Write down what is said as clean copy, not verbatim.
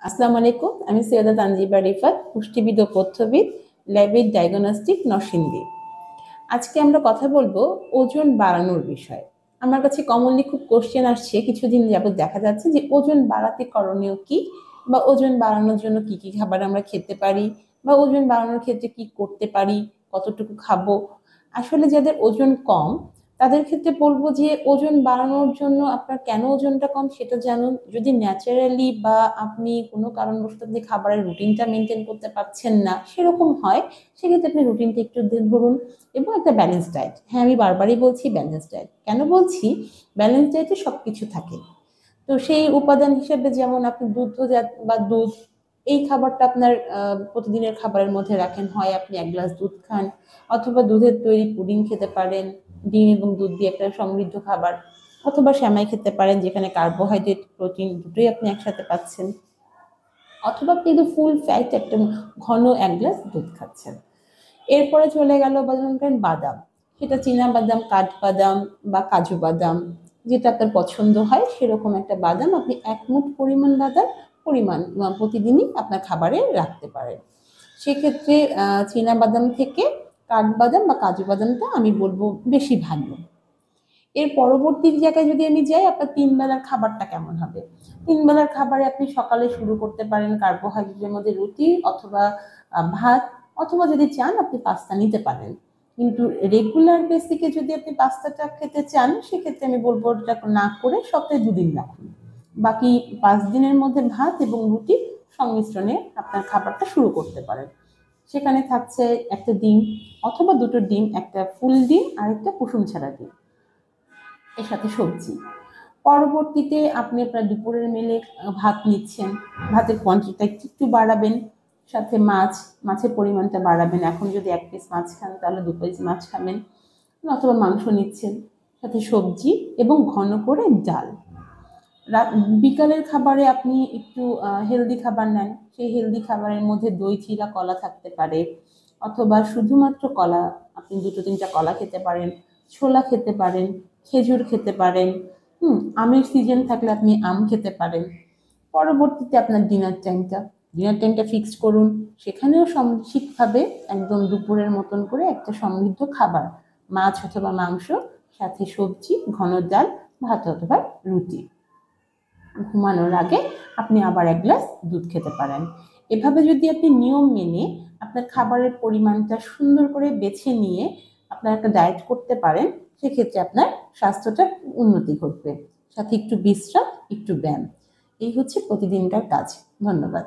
আসসালামু আলাইকুম, আমি সৈয়দা তানজিবা রিফাত, পুষ্টিবিদ ও পথ্যবিদ, ল্যাবিড ডায়াগনস্টিক নরসিংদী। আজকে আমরা কথা বলবো ওজন বাড়ানোর বিষয়ে। আমার কাছে কমনলি খুব কোশ্চেন আসছে, কিছুদিন যাবত দেখা যাচ্ছে যে ওজন বাড়াতে করণীয় কি, বা ওজন বাড়ানোর জন্য কি কি খাবার আমরা খেতে পারি, বা ওজন বাড়ানোর ক্ষেত্রে কি করতে পারি, কতটুকু খাবো। আসলে যাদের ওজন কম তাদের ক্ষেত্রে বলবো যে ওজন বাড়ানোর জন্য আপনার কেন ওজনটা কম সেটা জানুন। যদি ন্যাচারালি বা আপনি কোনো কারণবশত আপনি খাবারের রুটিনটা মেনটেন করতে পারছেন না সেরকম হয়, সেক্ষেত্রে আপনি রুটিনটা একটু ধরুন এবং একটা ব্যালেন্স ডায়েট। হ্যাঁ, আমি বারবারই বলছি ব্যালেন্স ডায়েট। কেন বলছি? ব্যালেন্স ডায়েটে সবকিছু থাকে। তো সেই উপাদান হিসেবে যেমন আপনি দুগ্ধজাত বা দুধ, এই খাবারটা আপনার প্রতিদিনের খাবারের মধ্যে রাখেন। হয় আপনি 1 গ্লাস দুধ খান, অথবা দুধের তৈরি পুডিং খেতে পারেন, ডিম এবং দুধ দিয়ে একটা সমৃদ্ধ খাবার, অথবা সেমাই খেতে পারেন যেখানে কার্বোহাইড্রেট প্রোটিন দুটোই আপনি একসাথে পাচ্ছেন, অথবা আপনি কিন্তু ফুল ফ্যাট একটা ঘন 1 গ্লাস দুধ খাচ্ছেন। এরপরে চলে গেল ধরুন বাদাম, সেটা চীনা বাদাম, কাঠবাদাম বা কাজু বাদাম, যেটা আপনার পছন্দ হয় সেরকম একটা বাদাম আপনি 1 মুঠ পরিমাণ বাদাম প্রতিদিনই আপনার খাবারে রাখতে পারেন। সেক্ষেত্রে চীনা বাদাম থেকে কাঠবাদাম বা কাজু বাদামটা আমি বলবো বেশি ভালো। এর পরবর্তী জায়গায় যদি আমি যাই, আপনার 3 বেলার খাবারটা কেমন হবে? 3 বেলার খাবারে আপনি সকালে শুরু করতে পারেন কার্বোহাইড্রেটের মধ্যে রুটি অথবা ভাত, অথবা যদি চান আপনি পাস্তা নিতে পারেন। কিন্তু রেগুলার বেসিকে যদি আপনি পাস্তাটা খেতে চান সেক্ষেত্রে আমি বলবো ওটা না করে সপ্তাহে 2 দিন রাখুন। বাকি 5 দিনের মধ্যে ভাত এবং রুটি সংমিশ্রণে আপনার খাবারটা শুরু করতে পারেন। সেখানে থাকছে একটা ডিম অথবা 2টো ডিম, একটা ফুল ডিম আর একটা কুসুম ছাড়া ডিম, এর সাথে সবজি। পরবর্তীতে আপনি আপনার দুপুরের মেলে ভাত নিচ্ছেন, ভাতের কোয়ান্টিটিটা একটু বাড়াবেন, সাথে মাছের পরিমাণটা বাড়াবেন। এখন যদি 1 পিস মাছ খান তাহলে 2 পিস মাছ খাবেন, অথবা মাংস নিচ্ছেন, সাথে সবজি এবং ঘন করে ডাল। বিকালের খাবারে আপনি একটু হেলদি খাবার নেন, সেই হেলদি খাবারের মধ্যে দই চিরা কলা থাকতে পারে, অথবা শুধুমাত্র কলা, আপনি 2-3টা কলা খেতে পারেন, ছোলা খেতে পারেন, খেজুর খেতে পারেন। আমের সিজন থাকলে আপনি আম খেতে পারেন। পরবর্তীতে আপনার ডিনার টাইমটা ফিক্সড করুন, সেখানেও ঠিকভাবে একদম দুপুরের মতন করে একটা সমৃদ্ধ খাবার, মাছ অথবা মাংস, সাথে সবজি, ঘন ডাল, ভাত অথবা রুটি। ঘুমানোর আগে আপনি আবার 1 গ্লাস দুধ খেতে পারেন। এভাবে যদি আপনি নিয়ম মেনে আপনার খাবারের পরিমাণটা সুন্দর করে বেছে নিয়ে আপনার একটা ডায়েট করতে পারেন, সেক্ষেত্রে আপনার স্বাস্থ্যটা উন্নতি ঘটবে। সাথে একটু বিশ্রাম, একটু ব্যায়াম, এই হচ্ছে প্রতিদিনকার কাজ। ধন্যবাদ।